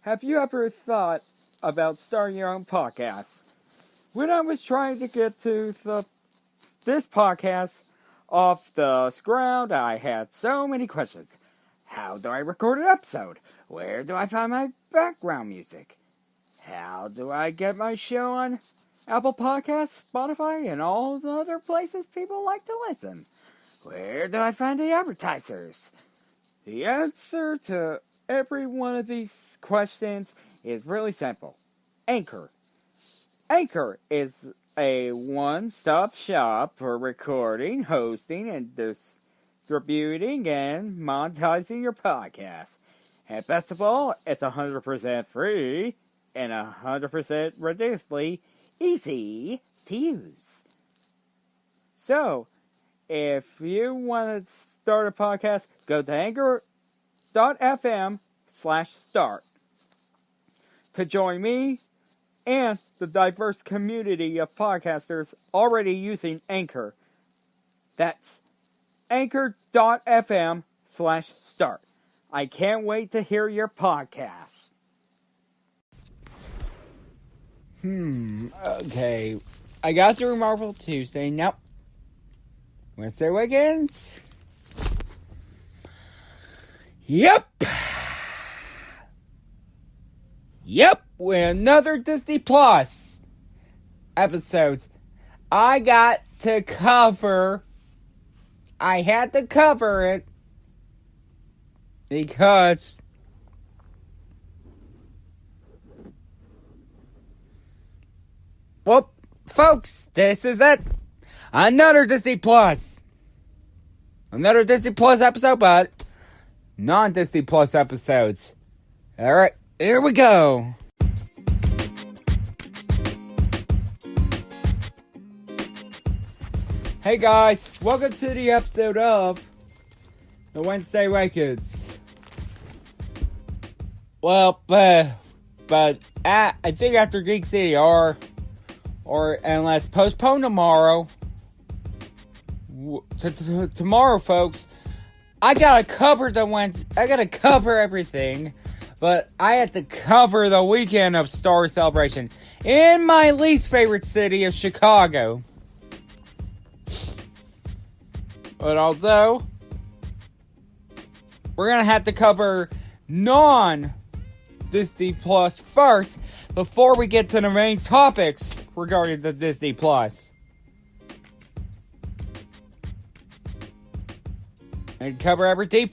Have you ever thought about starting your own podcast? When I was trying to get to this podcast off the ground, I had so many questions. How do I record an episode? Where do I find my background music? How do I get my show on Apple Podcasts, Spotify, and all the other places people like to listen? Where do I find the advertisers? The answer to every one of these questions is really simple. Anchor. Anchor is a one-stop shop for recording, hosting, and distributing and monetizing your podcast. And best of all, it's 100% free and 100% ridiculously easy to use. So, if you want to start a podcast, go to anchor.fm/start to join me and the diverse community of podcasters already using Anchor. That's anchor.fm/start. I can't wait to hear your podcast. Okay. I got through Marvel Tuesday. Now, Wednesday Awakens. Yep, with another Disney Plus episodes. I had to cover it because folks, this is it. Another Disney Plus episode, but non-Disney Plus episodes. Alright, here we go. Hey guys, welcome to the episode of the Wednesday Awakens. Well, but I think after Geek City or unless postponed tomorrow, tomorrow, folks, I gotta cover I gotta cover everything, but I have to cover the weekend of Star Wars Celebration in my least favorite city of Chicago. But although we're gonna have to cover non-Disney Plus first before we get to the main topics regarding the Disney Plus. And cover everything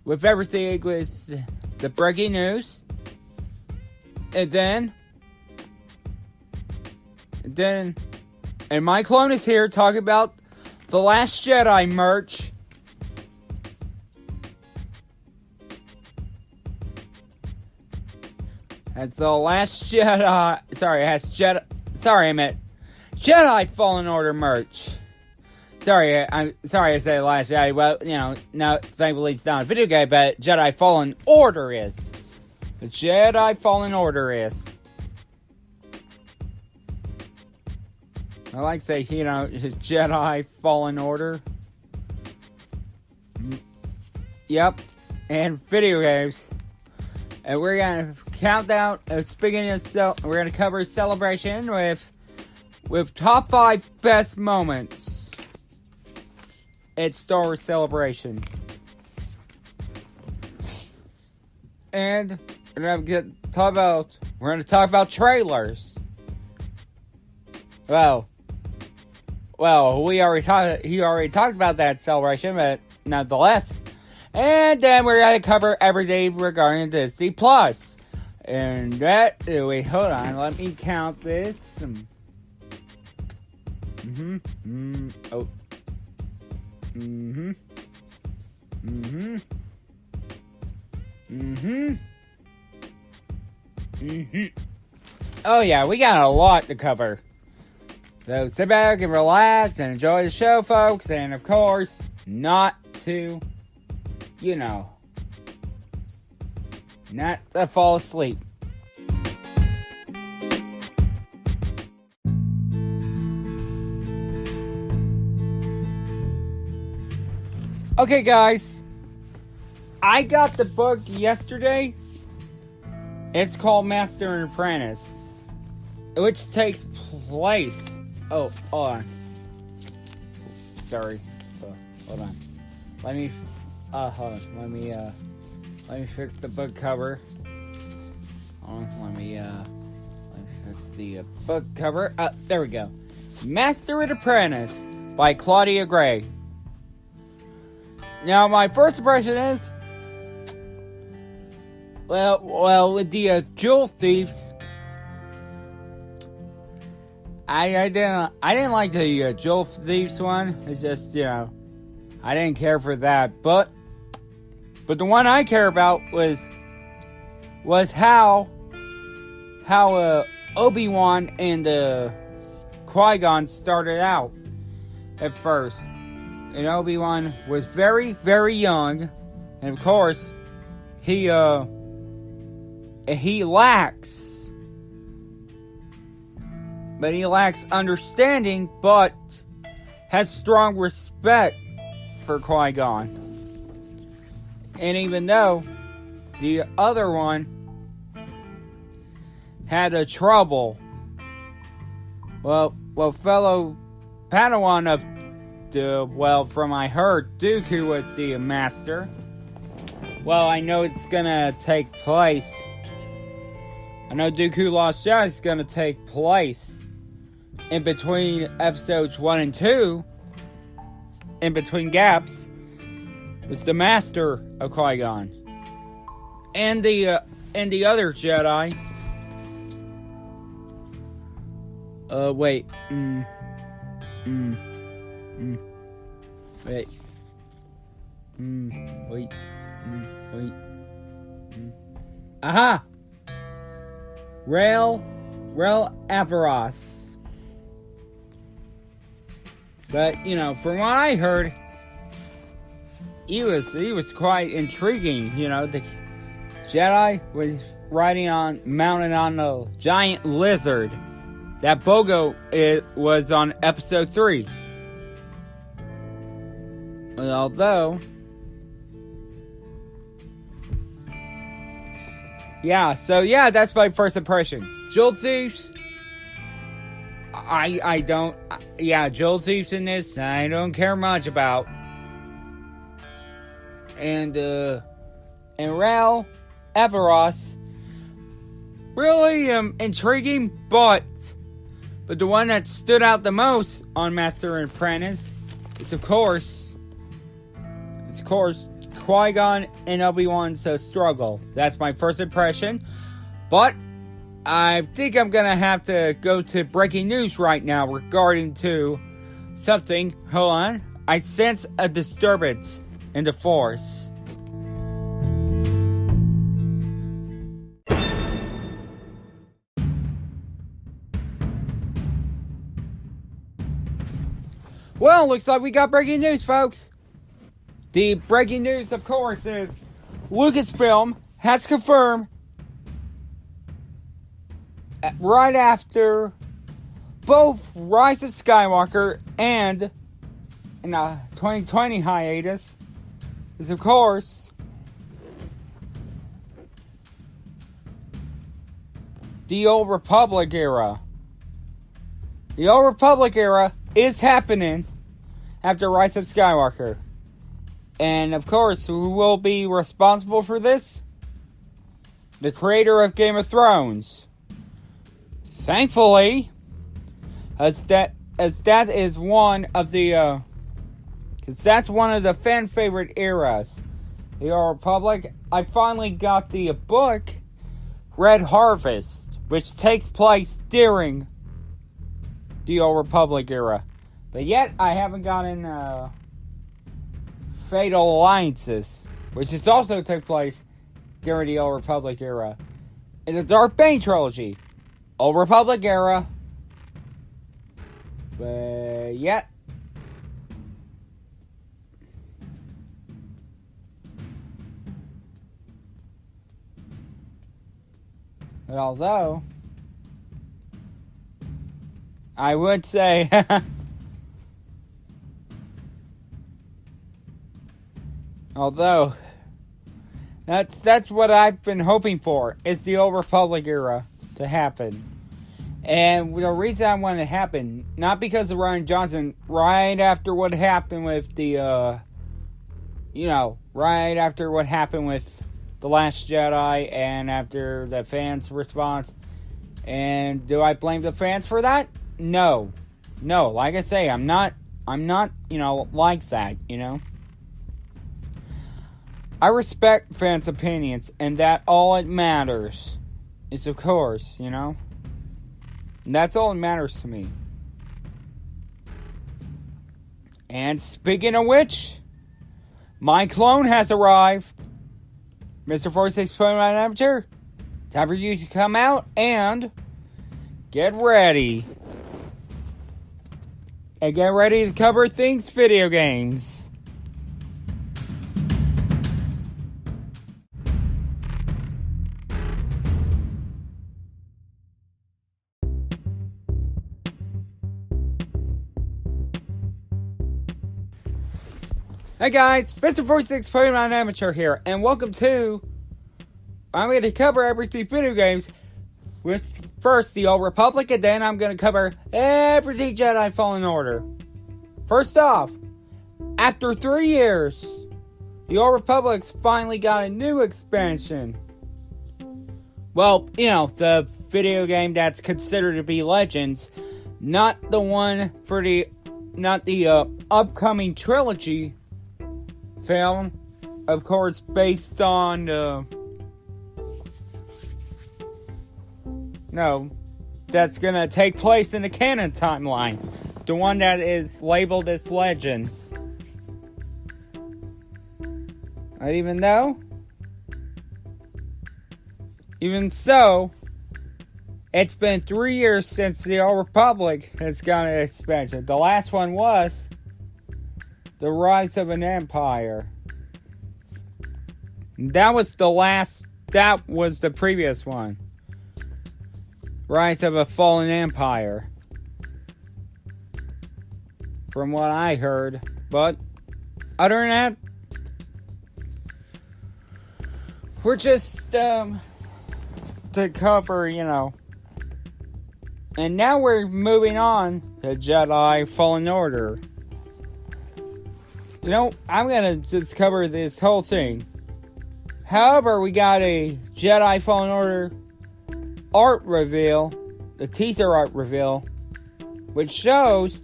with the breaking news. And my clone is here talking about the Last Jedi merch. That's the Last Jedi. I meant Jedi Fallen Order merch. I'm sorry I said Last Jedi. Well, no, thankfully it's not a video game, but Jedi Fallen Order is. The Jedi Fallen Order is. I like to say, Jedi Fallen Order. Yep. And video games. And we're gonna count down. We're gonna cover Celebration with top 5 best moments. It's Star Wars Celebration. And we're going to talk about trailers. Well, he already talked about that Celebration, but nonetheless. And then we're going to cover everything regarding Disney Plus. And hold on, let me count this. Oh yeah, we got a lot to cover. So sit back and relax and enjoy the show, folks. And of course, not to fall asleep. Okay, guys. I got the book yesterday. It's called Master and Apprentice, which takes place. Oh, hold on. Sorry. Hold on. Let me. Hold on. Let me fix the book cover. Hold on. Let me fix the book cover. There we go. Master and Apprentice by Claudia Gray. Now, my first impression is, well, with the jewel thieves, I didn't like the jewel thieves one. It's just, I didn't care for that. But the one I care about was how Obi-Wan and Qui-Gon started out at first. And Obi-Wan was very, very young, and of course, he lacks understanding, but has strong respect for Qui-Gon. And even though the other one had a trouble, well, fellow Padawan of from I heard, Dooku was the master. Well, I know it's gonna take place. I know Dooku Lost Jedi is gonna take place in between episodes 1 and 2. In between gaps, was the master of Qui-Gon and the other Jedi. Wait. Aha! Rail Avaros. But, from what I heard, he was quite intriguing. The Jedi was mounted on a giant lizard. That Bogo was on episode 3. Although, that's my first impression. Jewel Thieves, Jewel Thieves in this, I don't care much about. And Rael Everos, really intriguing, but the one that stood out the most on Master and Apprentice is, of course, Qui-Gon and Obi-Wan's struggle. That's my first impression. But I think I'm gonna have to go to breaking news right now regarding to something. Hold on. I sense a disturbance in the Force. Well, looks like we got breaking news, folks. The breaking news, of course, is Lucasfilm has confirmed right after both Rise of Skywalker and in the 2020 hiatus is, of course, the Old Republic era. The Old Republic era is happening after Rise of Skywalker. And, of course, who will be responsible for this? The creator of Game of Thrones. Thankfully, as that is one of the, because that's one of the fan favorite eras, the Old Republic. I finally got the book, Red Harvest, which takes place during the Old Republic era. But yet, I haven't gotten, Fatal Alliances, which has also took place during the Old Republic era. In the Darth Bane trilogy, Old Republic era, but yet, but although, I would say, although That's what I've been hoping for, is the Old Republic era to happen. And the reason I want it to happen, not because of Rian Johnson, right after what happened with the, right after what happened with The Last Jedi and after the fans' response. And do I blame the fans for that? No. No, like I say, I'm not, like that, I respect fans' opinions, and that all it matters is, of course, And that's all that matters to me. And speaking of which, my clone has arrived. Mr. 46.1 Amateur, time for you to come out and get ready. And get ready to cover things video games. Hey guys, Mr. 46.9 Amateur here, and welcome to... I'm going to cover everything video games with first the Old Republic, and then I'm going to cover everything Jedi Fallen Order. First off, after 3 years, the Old Republic's finally got a new expansion. Well, the video game that's considered to be Legends, not the upcoming trilogy film, of course, based on that's gonna take place in the canon timeline, the one that is labeled as Legends. Even so, it's been 3 years since the Old Republic has got an expansion. The last one was The Rise of an Empire. That was the previous one. Rise of a Fallen Empire. From what I heard. But, other than that, we're just, to cover, And now we're moving on to Jedi Fallen Order. I'm gonna just cover this whole thing. However, we got a Jedi Fallen Order art reveal, the teaser art reveal, which shows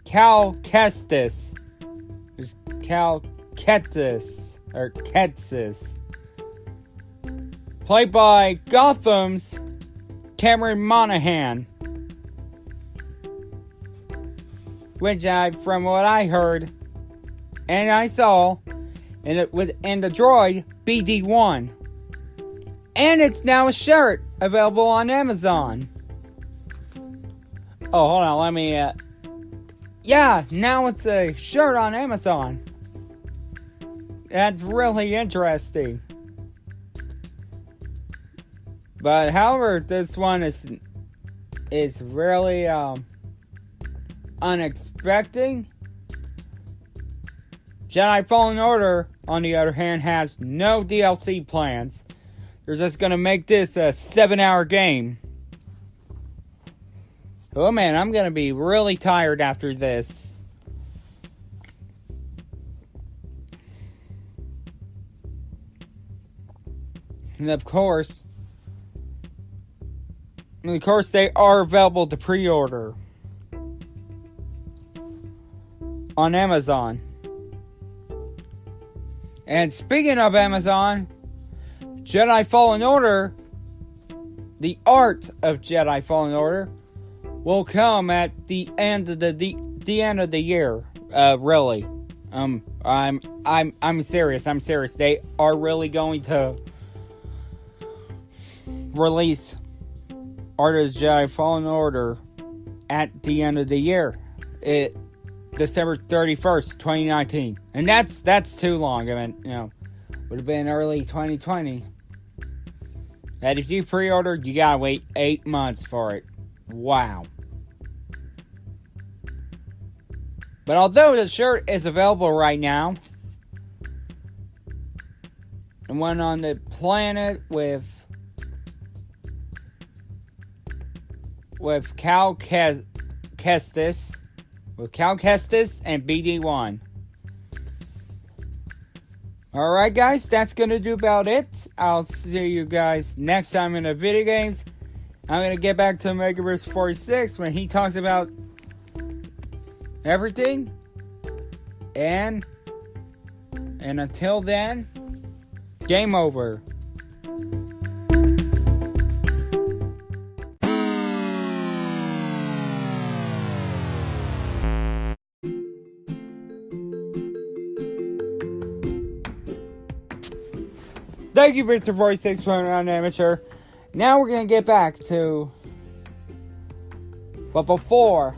Cal Kestis, played by Gotham's Cameron Monaghan. Which from what I heard, and I saw, and the droid BD1, and it's now a shirt available on Amazon. Oh, hold on, let me. Now it's a shirt on Amazon. That's really interesting. But however, this one is really unexpected. Jedi Fallen Order, on the other hand, has no DLC plans. They're just gonna make this a 7-hour game. Oh man, I'm gonna be really tired after this. And of course, they are available to pre-order on Amazon. And speaking of Amazon, Jedi Fallen Order, the art of Jedi Fallen Order, will come at the end of the end of the year. Really, I'm serious. They are really going to release Art of Jedi Fallen Order at the end of the year. December 31st, 2019. And that's too long. I mean, would have been early 2020. And if you pre-order, you gotta wait 8 months for it. Wow. But although the shirt is available right now, the one on the planet with Cal Kestis, and BD1. Alright guys, that's going to do about it. I'll see you guys next time in the video games. I'm going to get back to Megaverse 46 when he talks about everything. And until then, game over. Thank you, Mr. 46 for an amateur. Now we're going to get back to... But before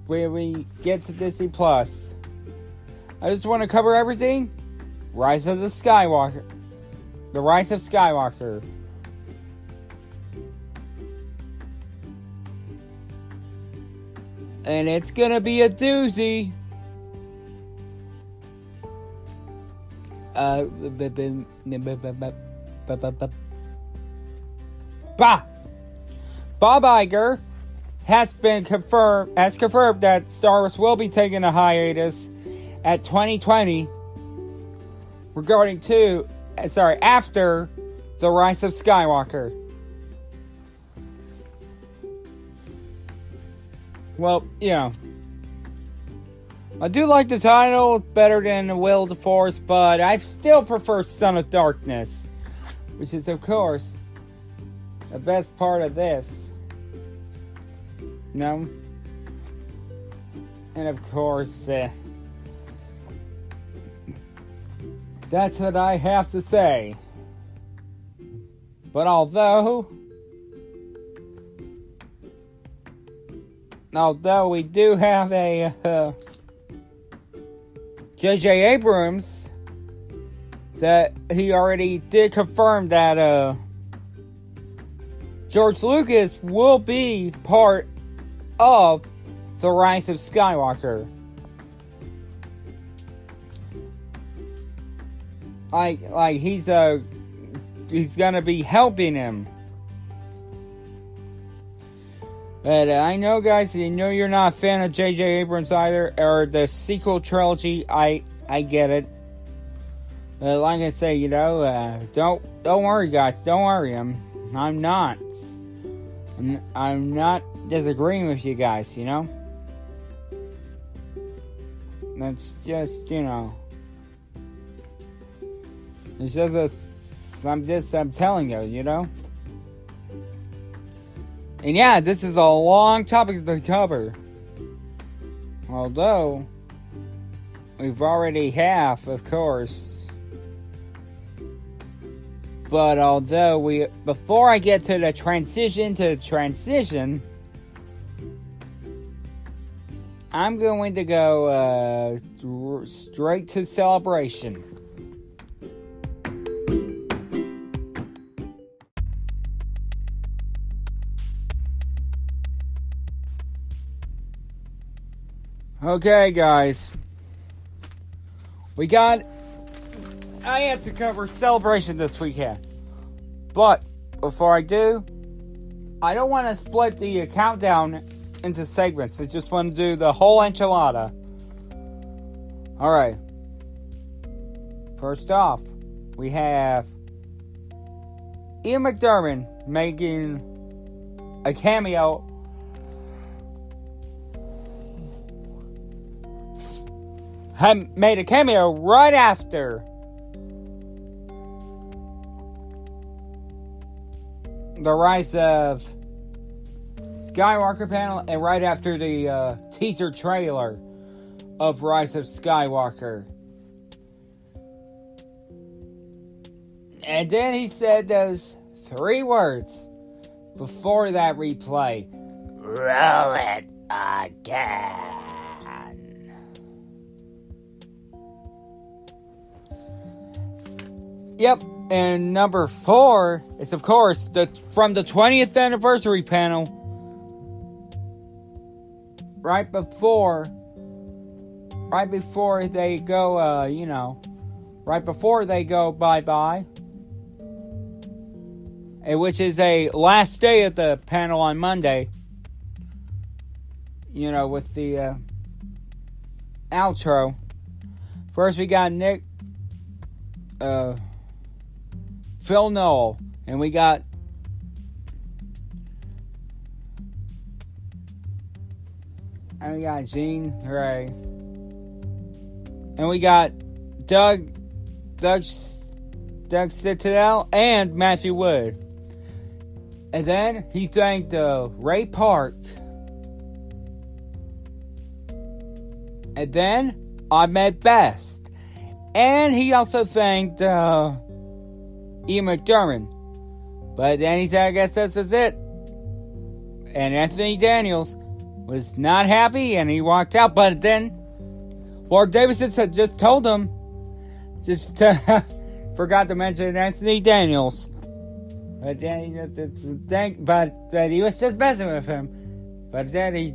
we get to Disney Plus, I just want to cover everything. Rise of the Skywalker. The Rise of Skywalker. And it's going to be a doozy. Bob Iger has confirmed that Star Wars will be taking a hiatus at 2020 after The Rise of Skywalker. Well, I do like the title better than The Will of the Force, but I still prefer Son of Darkness, which is, of course, the best part of this. And of course, that's what I have to say. But although we do have a J.J. Abrams, that he already did confirm that George Lucas will be part of The Rise of Skywalker. Like he's gonna be helping him. But I know, guys, you're not a fan of J.J. Abrams either, or the sequel trilogy. I get it. But like I say, don't worry, guys. Don't worry. I'm not disagreeing with you guys. That's just it's just I'm telling you. And yeah, this is a long topic to cover. Although, we've already half, of course. But before I get to the transition, I'm going to go straight to Celebration. Okay, guys. I have to cover Celebration this weekend. But, before I do, I don't want to split the countdown into segments. I just want to do the whole enchilada. Alright. First off, we have Ian McDiarmid making a cameo. Made a cameo right after the Rise of Skywalker panel, and right after the teaser trailer of Rise of Skywalker. And then he said those 3 words before that replay. Roll it again. Yep, and number 4 is, of course, from the 20th anniversary panel. Right before they go, right before they go bye-bye, which is a last day of the panel on Monday, with the outro. First we got Phil Noel, and we got Jean Ray, and we got Doug Citadel and Matthew Wood. And then he thanked Ray Park. And then Ahmed Best. And he also thanked Ian McDermott. But then he said, I guess this was it. And Anthony Daniels was not happy and he walked out. But then Lord Davidson had just told him, forgot to mention Anthony Daniels. But then he was just messing with him. But then he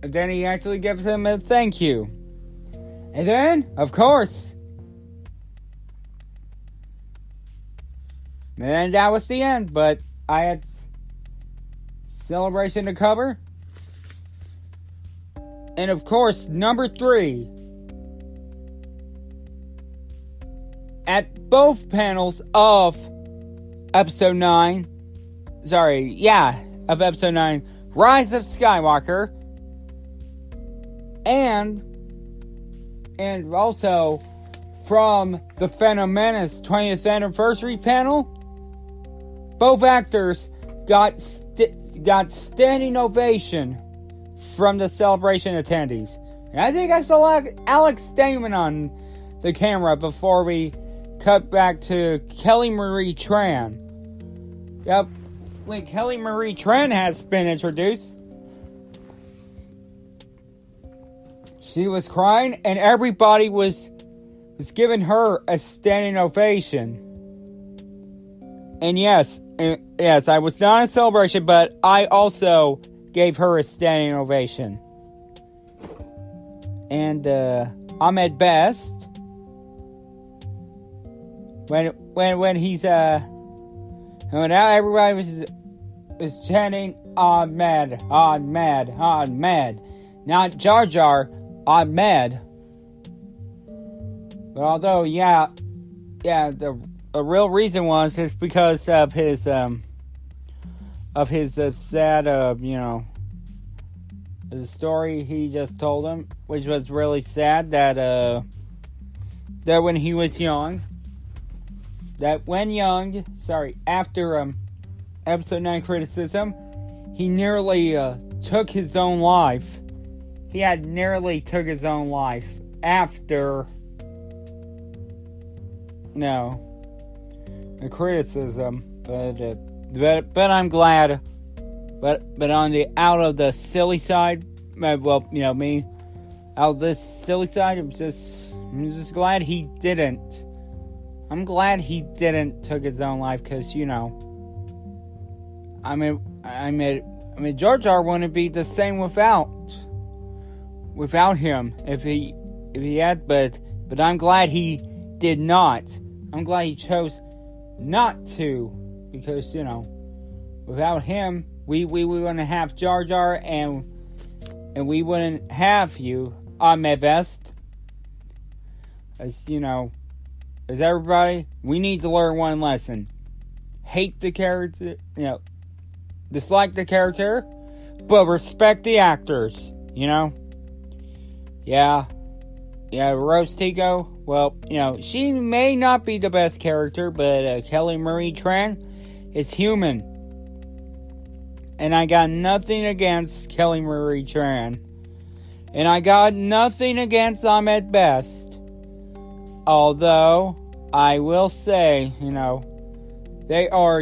then he actually gives him a thank you. And then, of course, and that was the end. But I had celebration to cover. And of course, number 3. At both panels of episode 9, of episode 9, Rise of Skywalker, and also from the Phantom Menace 20th anniversary panel, both actors got standing ovation from the celebration attendees. And I think I saw Alex Damon on the camera before we cut back to Kelly Marie Tran. Yep, when Kelly Marie Tran has been introduced, she was crying and everybody was giving her a standing ovation. And yes, I was not in celebration, but I also gave her a standing ovation. And Ahmed Best, when he's when everybody was chanting Ahmed, not Jar Jar, Ahmed. But although the real reason is because of his sad the story he just told him, which was really sad, that when he was young, after episode 9 criticism, he nearly took his own life. He had nearly took his own life after the criticism, but I'm glad. But out of the silly side, me, out of this silly side, I'm just glad he didn't. I'm glad he didn't took his own life, because Jar Jar wouldn't be the same without him if he had, but I'm glad he did not. I'm glad he chose not to, because without him, we wouldn't have Jar Jar, and we wouldn't have you, Ahmed Best. As everybody, we need to learn one lesson: hate the character, dislike the character, but respect the actors. Rose Tico. Well, she may not be the best character, but Kelly Marie Tran is human. And I got nothing against Kelly Marie Tran. And I got nothing against Ahmed Best. Although, I will say, they are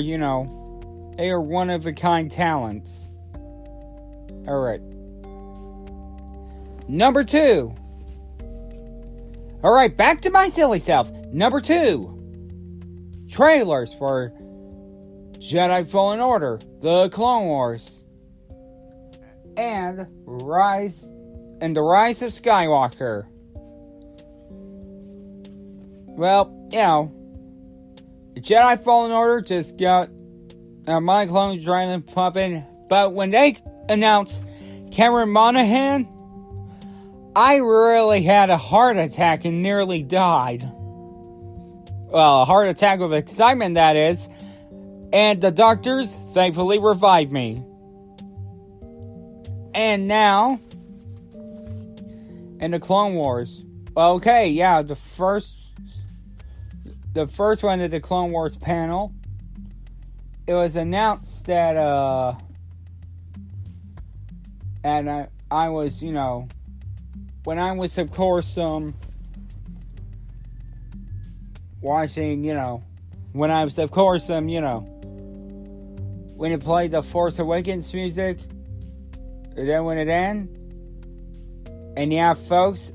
one-of-a-kind talents. Alright. Number 2. Alright, back to my silly self. Number 2. Trailers for Jedi Fallen Order, The Clone Wars, and the Rise of Skywalker. well, Jedi Fallen Order just got my clones trying to pop in. But when they announced Cameron Monaghan, I really had a heart attack and nearly died. Well, a heart attack of excitement, that is. And the doctors thankfully revived me. And now, in the Clone Wars. Well, okay, the first one of the Clone Wars panel, it was announced that, and I was, when I was, of course, watching, when I was, of course, when it played the Force Awakens music, and then when it ended, and folks,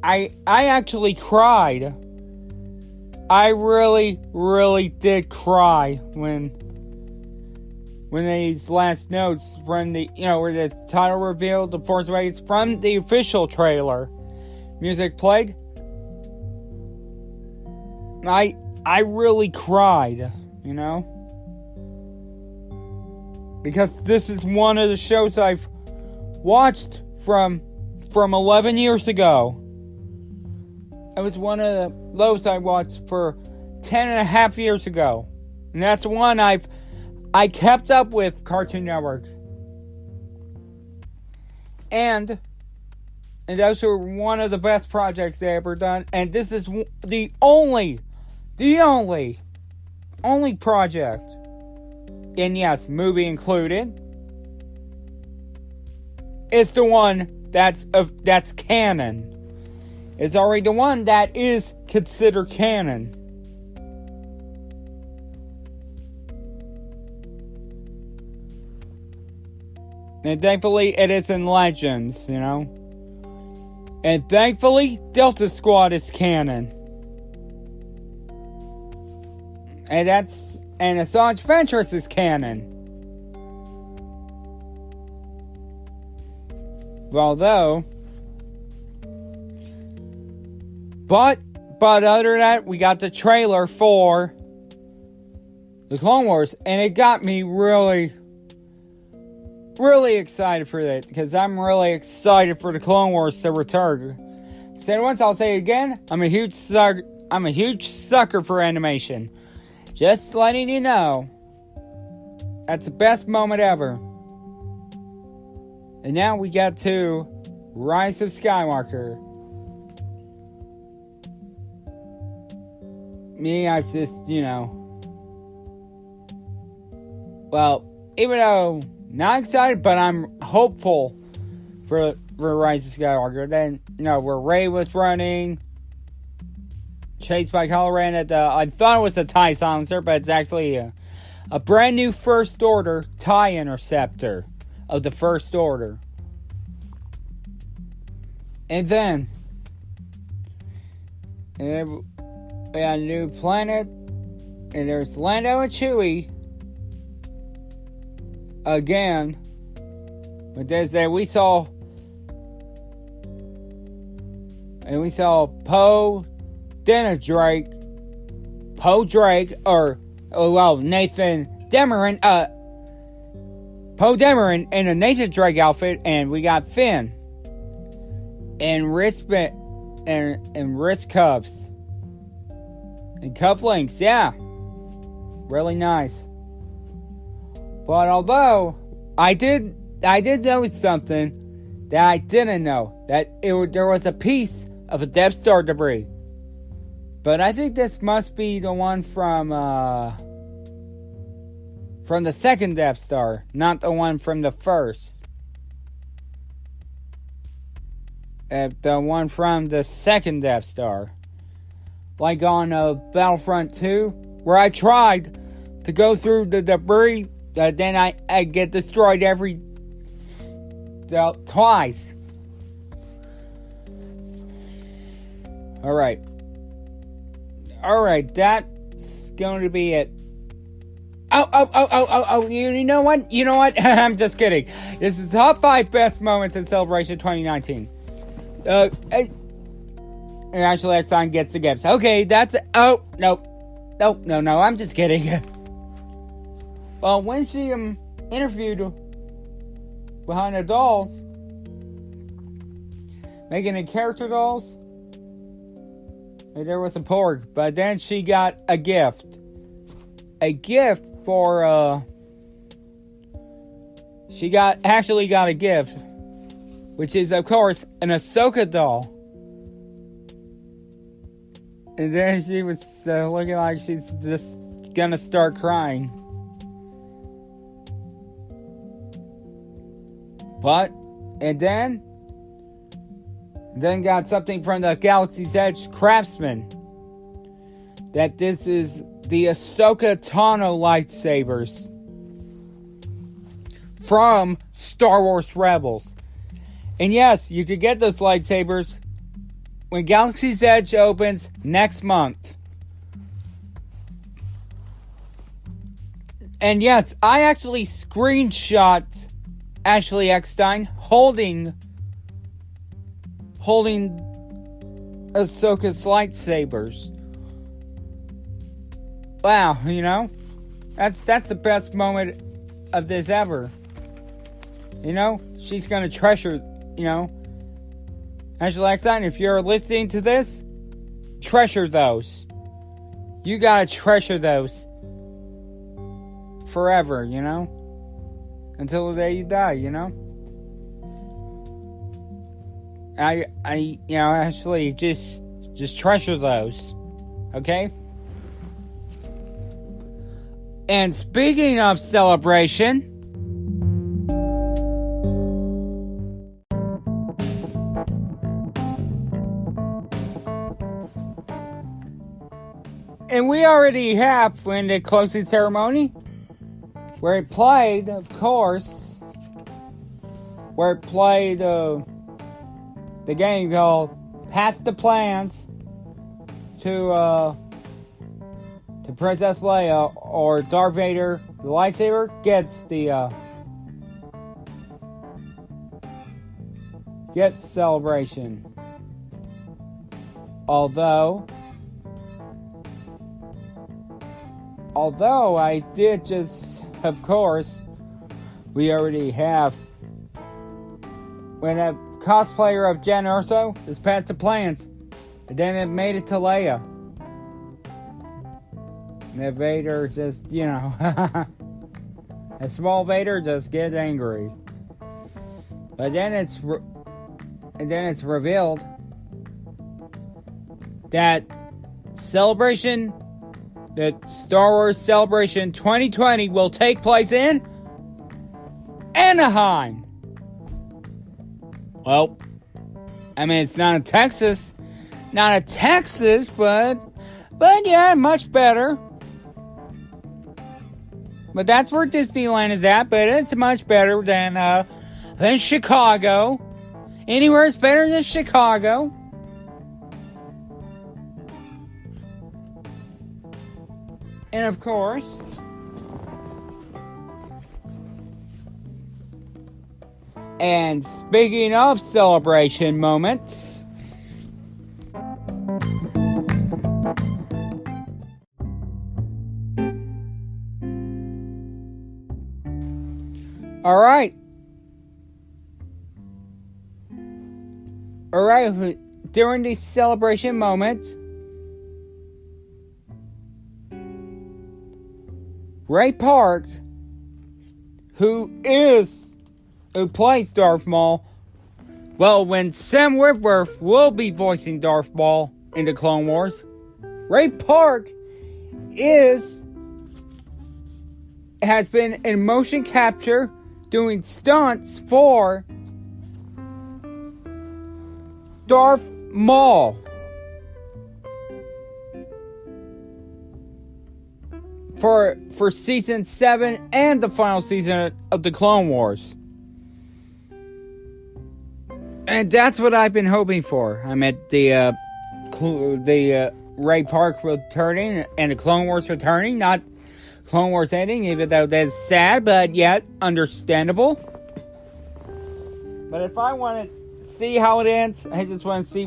I actually cried. I really, really did cry when these last notes from the, where the title revealed, The Force Awakens, from the official trailer, music played. I really cried, because this is one of the shows I've watched from 11 years ago. It was one of those I watched for 10 and a half years ago. And that's the one I kept up with Cartoon Network. And those were one of the best projects they ever done. And this is the only project, and yes, movie included, it's the one that's canon. It's already the one that is considered canon. And thankfully, it is in Legends, And thankfully, Delta Squad is canon. And Asajj Ventress is canon. But other than that, we got the trailer for the Clone Wars, and it got me really, really excited for that, because I'm really excited for the Clone Wars to return. Said once, I'll say it again. I'm a huge sucker for animation. Just letting you know. That's the best moment ever. And now we get to Rise of Skywalker. Me, I just, well, even though not excited, but I'm hopeful for Rise of Skywalker. Then, where Rey was running, chased by Kylo Ren at I thought it was a TIE silencer, but it's actually a brand new First Order TIE interceptor of the First Order. And then, we got a new planet, and there's Lando and Chewie again. But there's that we saw Poe Drake, Nathan Dameron, Poe Dameron in a Nathan Drake outfit, and we got Finn and wrist cuffs and cufflinks, really nice. But although I did know something that I didn't know, that there was a piece of a Death Star debris. But I think this must be the one from the second Death Star, not the one from the first. The one from the second Death Star. Like on Battlefront 2, where I tried to go through the debris, then I get destroyed twice. Alright, that's going to be it. Oh, you know what? I'm just kidding. This is the top 5 best moments in Celebration 2019. And Ashley Eckstein gets the gifts. Okay, that's it. Oh, no. No, I'm just kidding. Well, when she interviewed behind the dolls, making the character dolls, there was a pork, but then she got a gift. A gift for, she actually got a gift, which is, of course, an Ahsoka doll. And then she was looking like she's just gonna start crying. And then got something from the Galaxy's Edge craftsman. That this is the Ahsoka Tano lightsabers from Star Wars Rebels. And yes, you could get those lightsabers when Galaxy's Edge opens next month. And yes, I actually screenshot Ashley Eckstein holding Ahsoka's lightsabers. Wow, that's the best moment of this ever. She's gonna treasure, Ashley Eckstein, if you're listening to this, treasure those. You gotta treasure those forever, until the day you die, Actually, just treasure those, okay? And speaking of celebration, and we already have in the closing ceremony, where it played, of course, the game called Pass the Plans to Princess Leia, or Darth Vader, the lightsaber, gets celebration. Although I did just, of course, we already have, when a cosplayer of Jen Erso just passed the plans, and then it made it to Leia. And Vader just, a small Vader just gets angry. But then it's revealed that Star Wars Celebration 2020 will take place in Anaheim. Well, it's not in Texas. But yeah, much better. But that's where Disneyland is at, but it's much better than Chicago. Anywhere is better than Chicago. And of course, and speaking of celebration moments, all right, during the celebration moment, Ray Park, who plays Darth Maul, when Sam Witwer will be voicing Darth Maul in the Clone Wars, Ray Park has been in motion capture doing stunts for Darth Maul. For season 7 and the final season of the Clone Wars. And that's what I've been hoping for. The Ray Park returning and the Clone Wars returning, not Clone Wars ending, even though that's sad, but yet understandable. But if I wanted see how it ends. I just want to see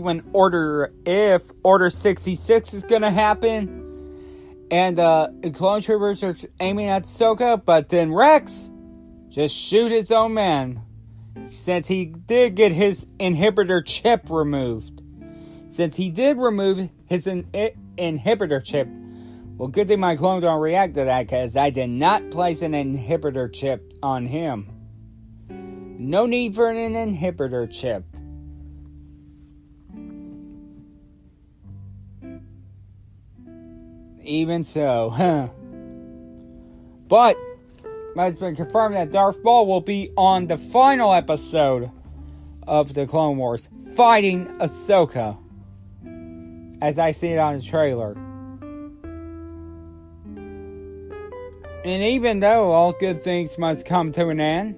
if Order 66 is going to happen. And the clone troopers are aiming at Ahsoka, but then Rex just shoot his own man. Since he did get his inhibitor chip removed. Since he did remove his inhibitor chip, well, good thing my clone don't react to that, because I did not place an inhibitor chip on him. No need for an inhibitor chip. Even so, But it's been confirmed that Darth Maul will be on the final episode of the Clone Wars, fighting Ahsoka, as I see it on the trailer. And even though all good things must come to an end,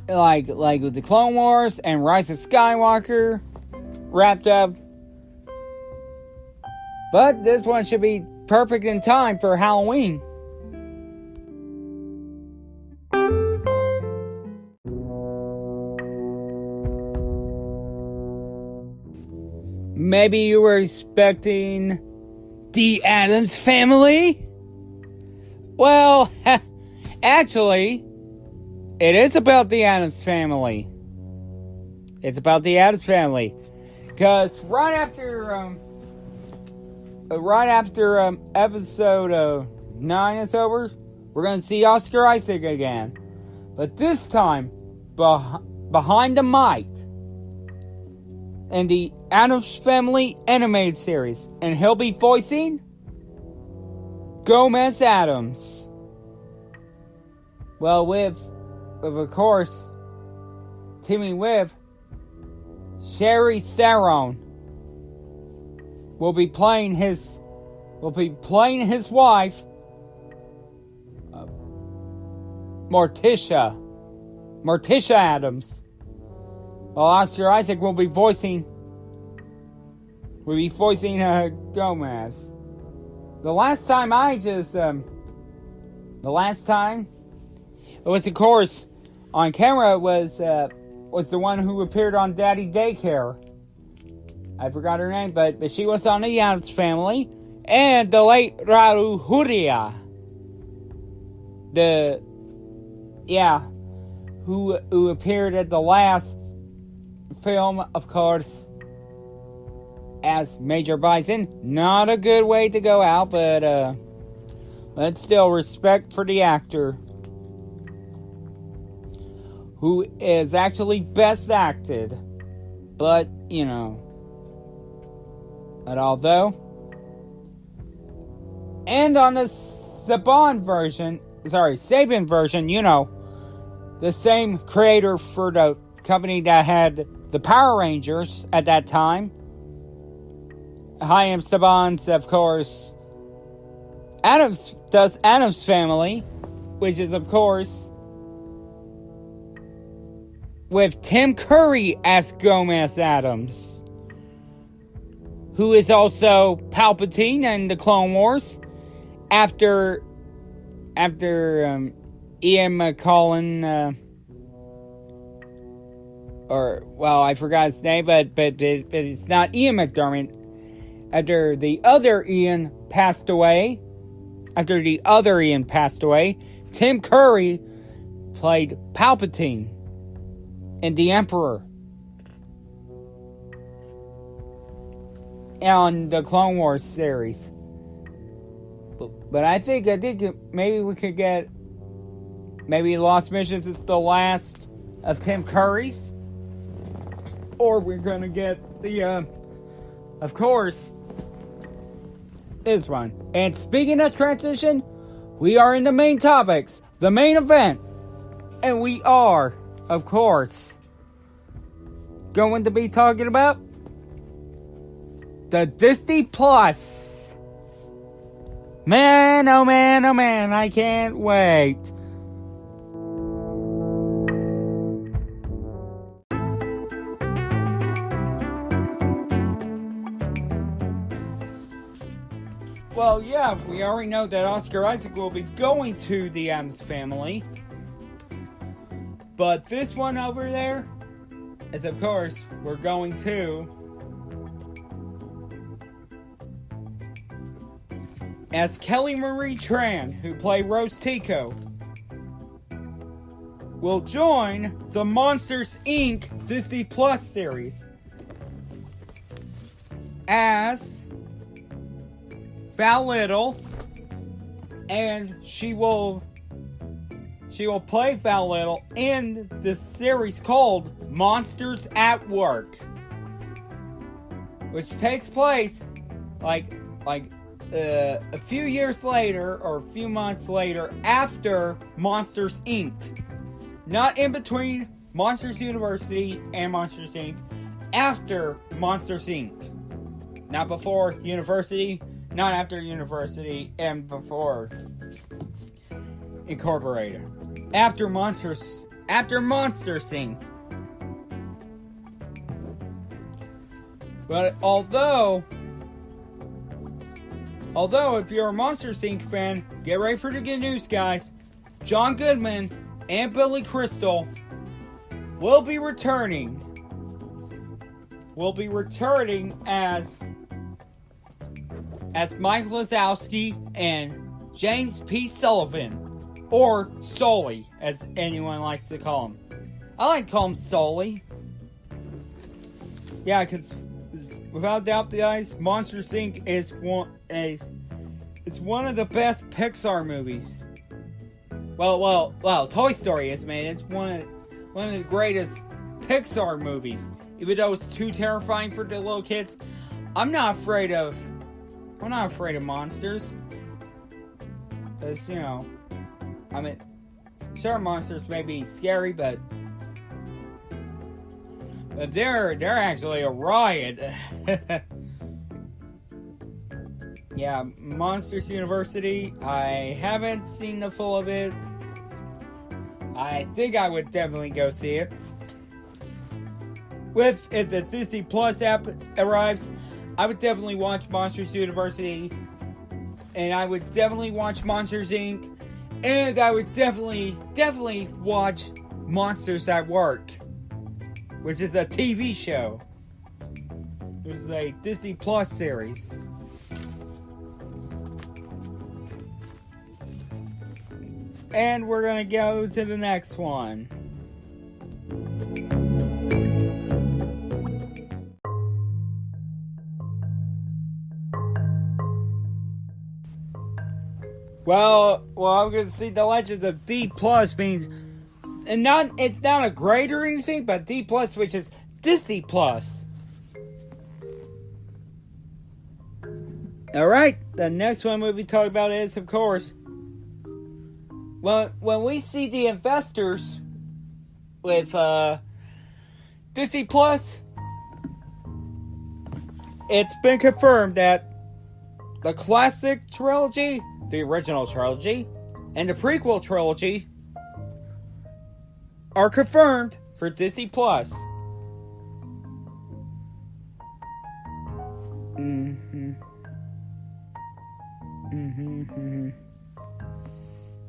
like with the Clone Wars and Rise of Skywalker wrapped up, but this one should be perfect in time for Halloween. Maybe you were expecting the Addams Family? Well, actually, it is about the Addams Family. It's about the Addams Family. Because right after episode 9 is over, we're going to see Oscar Isaac again. But this time, behind the mic, in the Addams Family animated series. And he'll be voicing Gomez Addams. Well, with of course, teaming with Sherry Theron. Will be playing his wife, Morticia Addams. While Oscar Isaac will be voicing Gomez. The last time it was, of course, on camera was the one who appeared on Daddy Daycare. I forgot her name, but she was on the Addams Family. And the late Raul Julia. Who appeared at the last film, of course, as Major Bison. Not a good way to go out, but still respect for the actor, who is actually best acted. But, and on the Saban version, Saban version, the same creator for the company that had the Power Rangers at that time, Chaim Saban's, of course, Addams Family, which is, of course, with Tim Curry as Gomez Addams, who is also Palpatine in the Clone Wars, after Ian McCullen, I forgot his name, but it's not Ian McDermott. After the other Ian passed away, Tim Curry played Palpatine and the Emperor on the Clone Wars series. But I think maybe we could get, maybe Lost Missions is the last of Tim Curry's, or we're gonna get the, of course, this one. And speaking of transition, we are in the main topics, the main event, and we are, of course, going to be talking about the Disney Plus. Man, oh man, I can't wait. Well, yeah, we already know that Oscar Isaac will be going to the Addams Family. But this one over there is, of course, we're going to as Kelly Marie Tran, who played Rose Tico, will join the Monsters, Inc. Disney Plus series as Val Little, and she will play Val Little in this series called Monsters at Work, which takes place like a few years later or a few months later after Monsters Inc. Not in between Monsters University and Monsters Inc. After Monsters Inc. Not before University, not after University, and before Incorporated. After Monsters Inc. But although if you're a Monsters Inc. fan, get ready for the good news, guys. John Goodman and Billy Crystal will be returning. As Mike Wazowski and James P. Sullivan, or Sully, as anyone likes to call him. I like to call him Sully. Yeah, because without doubt, guys, Monsters Inc. is one of the best Pixar movies. Well, Toy Story is, man. It's one of the greatest Pixar movies. Even though it's too terrifying for the little kids, I'm not afraid of monsters. Because, I mean, sure, monsters may be scary, but they're actually a riot. Yeah, Monsters University, I haven't seen the full of it. I think I would definitely go see it. If the Disney Plus app arrives, I would definitely watch Monsters University. And I would definitely watch Monsters Inc. And I would definitely watch Monsters at Work, which is a TV show. It was a Disney Plus series. And we're going to go to the next one. Well, I'm going to see The Legends of D Plus means, and it's not a grade or anything, but D Plus, which is Disney Plus. All right, the next one we'll be talking about is, of course, when we see the investors with Disney Plus, it's been confirmed that the classic trilogy, the original trilogy, and the prequel trilogy are confirmed for Disney Plus.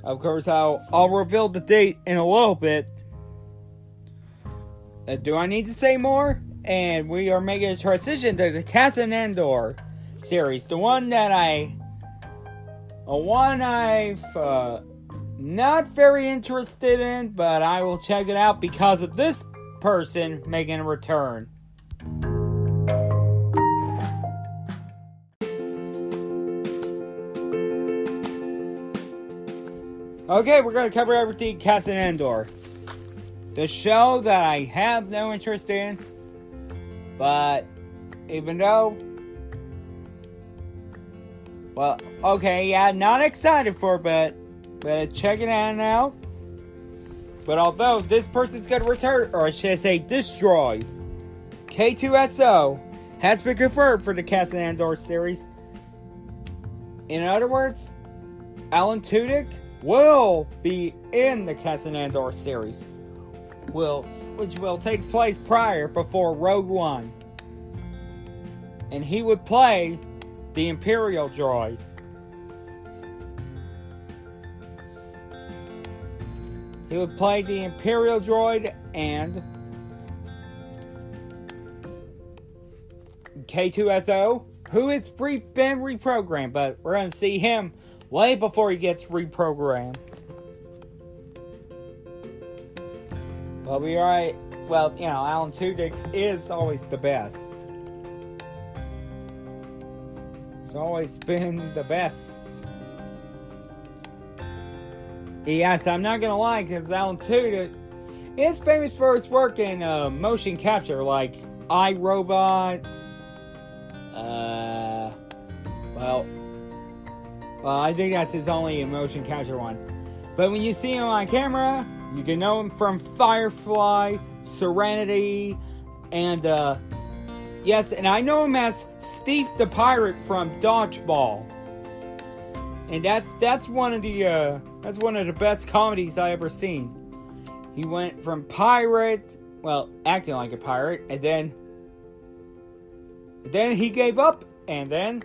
Of course, I'll reveal the date in a little bit. Do I need to say more? And we are making a transition to the Cassian Andor series, the one I've not very interested in, but I will check it out because of this person making a return. Okay, we're going to cover everything Cassian Andor. The show that I have no interest in, but even though, well, okay, yeah, not excited for it, but checking it out. But although this person's going to return, or should I say destroy, K2SO has been confirmed for the Cassian Andor series. In other words, Alan Tudyk will be in the Cassian Andor series, which will take place before Rogue One, and he would play the Imperial droid. He would play the Imperial droid and K2SO, who has been reprogrammed, but we're going to see him way before he gets reprogrammed. Well, Alan Tudyk is always the best. He's always been the best. Yes, I'm not gonna lie, because Alan Tudyk is famous for his work in motion capture, like iRobot. I think that's his only motion capture one. But when you see him on camera, you can know him from Firefly, Serenity, and yes, and I know him as Steve the Pirate from Dodgeball. And that's one of the best comedies I ever seen. He went from pirate, acting like a pirate, and then he gave up, and then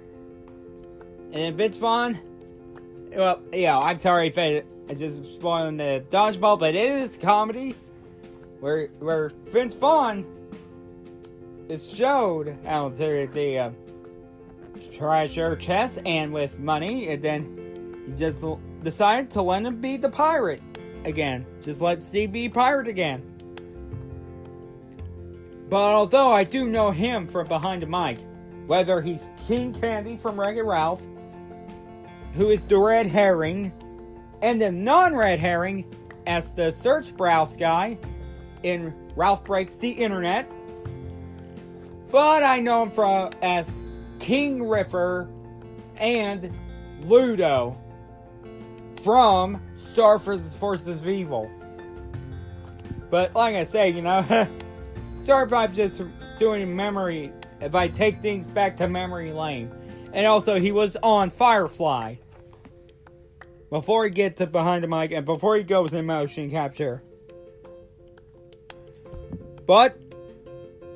Vince Vaughn. I'm sorry if I just spoiling the Dodgeball, but it is a comedy where Vince Vaughn is showed Alan Tudyk the treasure chest and with money, and then he just decided to let him be the pirate again. Just let Steve be pirate again. But although I do know him from behind the mic, whether he's King Candy from Wreck-It Ralph, who is the red herring, and the non-red herring as the search browse guy in Ralph Breaks the Internet. But I know him as King Ripper and Ludo from Star Forces of Evil. But like I say, sorry if I'm just doing memory, if I take things back to memory lane. And also, he was on Firefly before he gets to behind the mic and before he goes in motion capture. But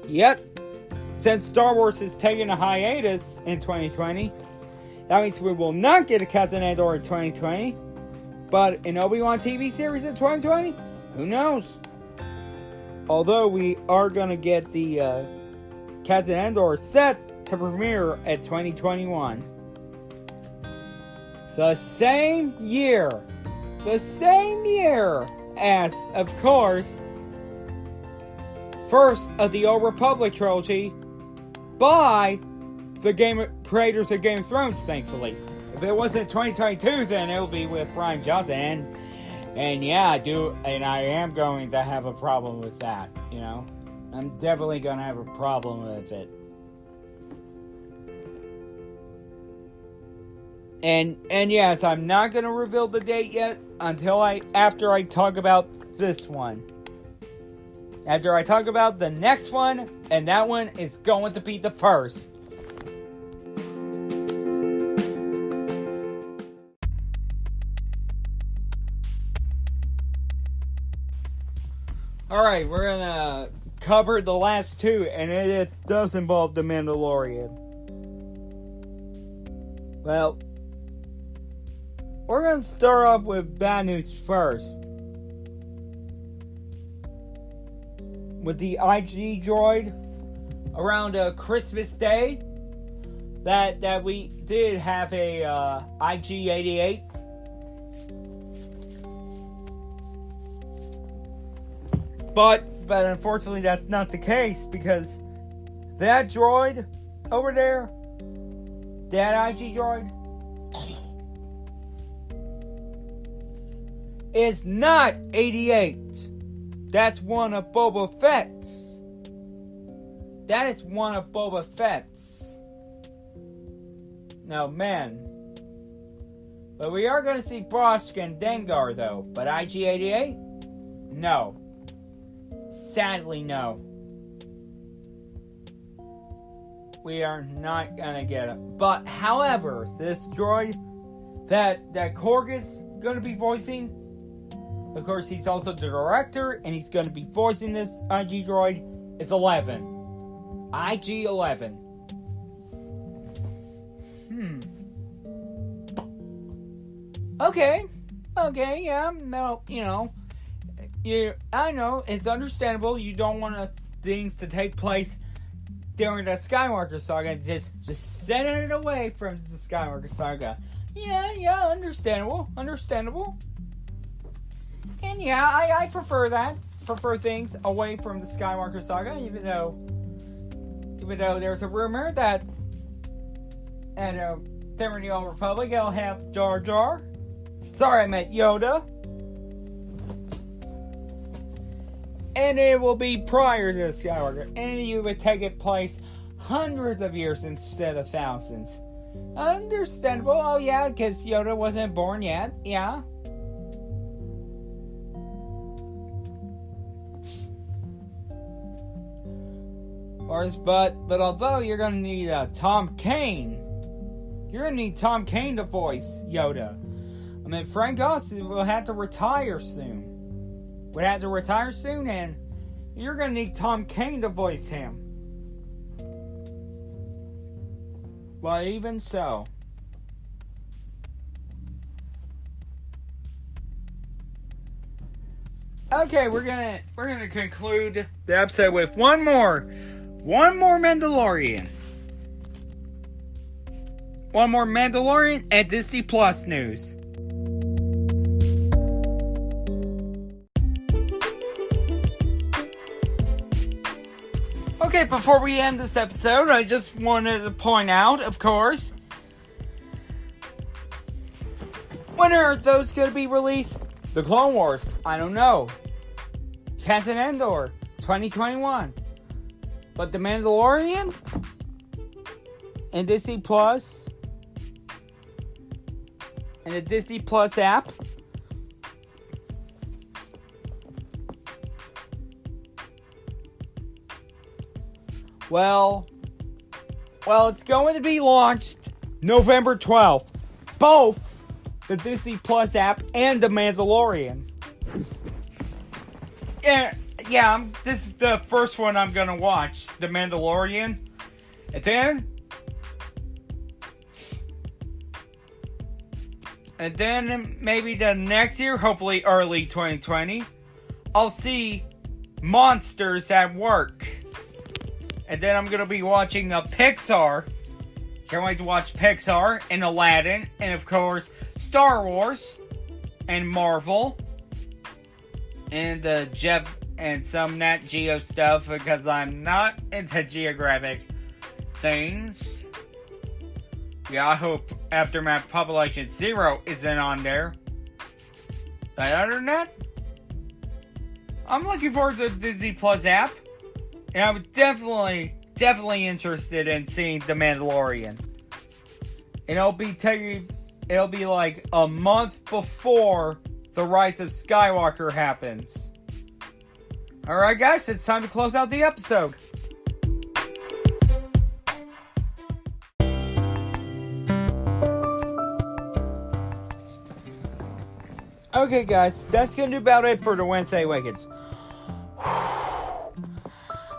yet, since Star Wars is taking a hiatus in 2020, that means we will not get a Cassian Andor in 2020. But an Obi-Wan TV series in 2020? Who knows? Although we are going to get the Cassian Andor set to premiere at 2021. The same year as, of course, first of the Old Republic trilogy by the creators of Game of Thrones, thankfully. If it wasn't 2022, then it will be with Rian Johnson. And yeah, I am going to have a problem with that, I'm definitely going to have a problem with it. And yes, I'm not going to reveal the date yet after I talk about this one. After I talk about the next one, and that one is going to be the first. Alright, we're gonna cover the last two, and it does involve The Mandalorian. Well, we're gonna start off with bad news first. With the IG droid around Christmas Day, that we did have a IG-88. But unfortunately that's not the case, because that droid over there, that IG droid, is not 88. That's one of Boba Fett's. That is one of Boba Fett's. Now, man. But we are going to see Bosk and Dengar, though. But IG-88? No. Sadly, no. We are not going to get it. But, however, this droid that Korg is going to be voicing, of course, he's also the director, and he's going to be voicing this IG droid, is 11. IG-11. Okay, yeah, no, I know, it's understandable. You don't want things to take place during the Skywalker saga. Just sending it away from the Skywalker saga. Yeah, understandable. And yeah, I prefer that. Prefer things away from the Skywalker saga, even though there's a rumor that at Temple of the Old Republic it'll have Jar Jar. Sorry, I meant Yoda. And it will be prior to the Skywalker. And you would take it place hundreds of years instead of thousands. Understandable. Oh yeah, because Yoda wasn't born yet. Yeah. But although you're gonna need Tom Kane. You're gonna need Tom Kane to voice Yoda. I mean, Frank Oz will have to retire soon. And you're gonna need Tom Kane to voice him. But even so. Okay, we're gonna conclude the episode with one more Mandalorian. One more Mandalorian and Disney Plus news. Okay, before we end this episode, I just wanted to point out, of course, when are those going to be released? The Clone Wars, I don't know. Cassian Andor, 2021. But The Mandalorian and Disney Plus and the Disney Plus app. Well, it's going to be launched November 12th. Both the Disney Plus app and The Mandalorian. Yeah, this is the first one I'm going to watch, The Mandalorian. And then maybe the next year, hopefully early 2020, I'll see Monsters at Work. And then I'm going to be watching Pixar. Can't wait to watch Pixar and Aladdin. And of course, Star Wars. And Marvel. And Jeff and some Nat Geo stuff. Because I'm not into geographic things. Yeah, I hope Aftermath Population Zero isn't on there. But other than that, I'm looking forward to the Disney Plus app. And I'm definitely interested in seeing The Mandalorian. And it'll be like a month before the Rise of Skywalker happens. Alright guys, it's time to close out the episode. Okay guys, that's gonna do about it for the Wednesday Awakens.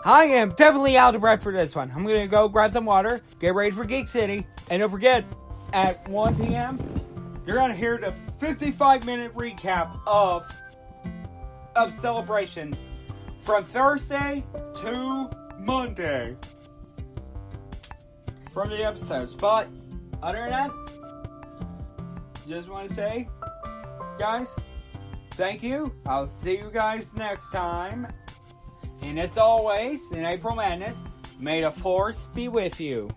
I am definitely out of breath for this one. I'm going to go grab some water, get ready for Geek City, and don't forget, at 1 p.m., you're going to hear the 55-minute recap of Celebration from Thursday to Monday from the episodes. But, other than that, just want to say, guys, thank you. I'll see you guys next time. And as always, in April Madness, may the Force be with you.